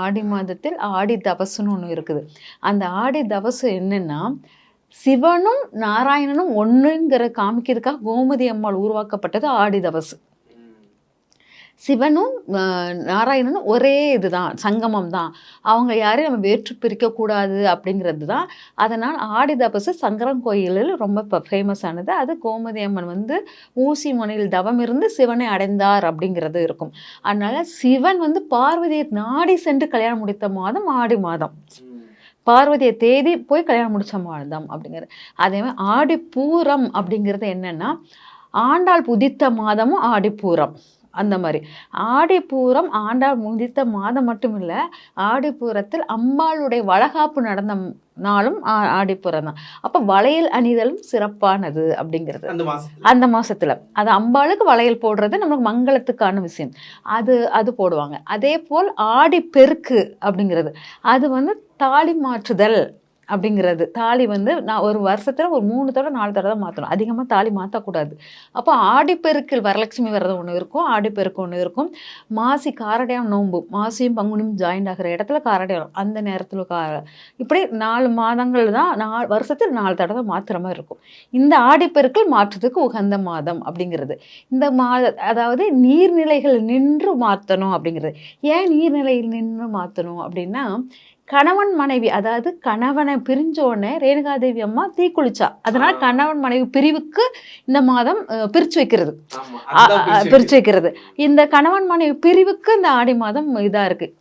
ஆடி மாதத்தில் ஆடி தபசுன்னு ஒன்று இருக்குது. அந்த ஆடி தபசு என்னன்னா, சிவனும் நாராயணனும் ஒண்ணுங்கிற காமிக்கிறதுக்காக கோமதி அம்மாள் உருவாக்கப்பட்டது ஆடி தபசு. சிவனும் நாராயணனும் ஒரே இதுதான், சங்கமம் தான். அவங்க யாரையும் நம்ம வேற்று பிரிக்கக்கூடாது அப்படிங்கிறது தான். அதனால் ஆடி தபசு சங்கரன் கோயிலில் ரொம்ப ஃபேமஸ் ஆனது. அது கோமதி அம்மன் வந்து ஊசி முனையில் தவம் இருந்து சிவனை அடைந்தார் அப்படிங்கிறது இருக்கும். அதனால சிவன் வந்து பார்வதியை நாடி சென்று கல்யாணம் முடித்த மாதம் ஆடி மாதம். பார்வதியை தேடி போய் கல்யாணம் முடிச்ச மாதம் அப்படிங்கிறது. அதே மாதிரி ஆடிப்பூரம் அப்படிங்கிறது என்னன்னா, ஆண்டாள் புதித்த மாதமும் ஆடிப்பூரம். அந்த மாதிரி ஆடிப்பூரம் ஆண்டாள் முதித்த மாதம் மட்டும் இல்லை, ஆடிப்பூரத்தில் அம்பாளுடைய வளகாப்பு நடந்த நாளும் ஆடிப்பூரம் தான். அப்போ வளையல் அணிதலும் சிறப்பானது அப்படிங்கிறது அந்த மாசத்துல. அது அம்பாளுக்கு வளையல் போடுறது நமக்கு மங்களத்துக்கான விஷயம். அது போடுவாங்க. அதே போல் ஆடிப்பெருக்கு அப்படிங்கிறது அது வந்து தாலி மாற்றுதல் அப்படிங்கிறது. தாலி வந்து நான் ஒரு வருஷத்தில் ஒரு 3 தடவை 4 தடவை தான் மாற்றணும், அதிகமாக தாலி மாற்றக்கூடாது. அப்போ ஆடிப்பெருக்கில் வரலட்சுமி விரதம் ஒன்று இருக்கும், ஆடிப்பெருக்கு ஒன்று இருக்கும். மாசி காரடையாம் நோன்பு, மாசியும் பங்குனியும் ஜாயிண்ட் ஆகிற இடத்துல காரடையாம், அந்த நேரத்தில் இப்படி 4 மாதங்கள் தான், வருஷத்தில் 4 தடவை மாற்றுற மாதிரி இருக்கும். இந்த ஆடிப்பெருக்கில் மாற்றுறதுக்கு உகந்த மாதம் அப்படிங்கிறது. இந்த அதாவது நீர்நிலைகள் நின்று மாற்றணும் அப்படிங்கிறது. ஏன் நீர்நிலையில் நின்று மாற்றணும் அப்படின்னா, கணவன் மனைவி, அதாவது கணவனை பிரிஞ்சோடனே ரேணுகாதேவி அம்மா தீக்குளிச்சா, அதனால கணவன் மனைவி பிரிவுக்கு இந்த மாதம் பிரிச்சு வைக்கிறது. இந்த கணவன் மனைவி பிரிவுக்கு இந்த ஆடி மாதம் இதா இருக்கு.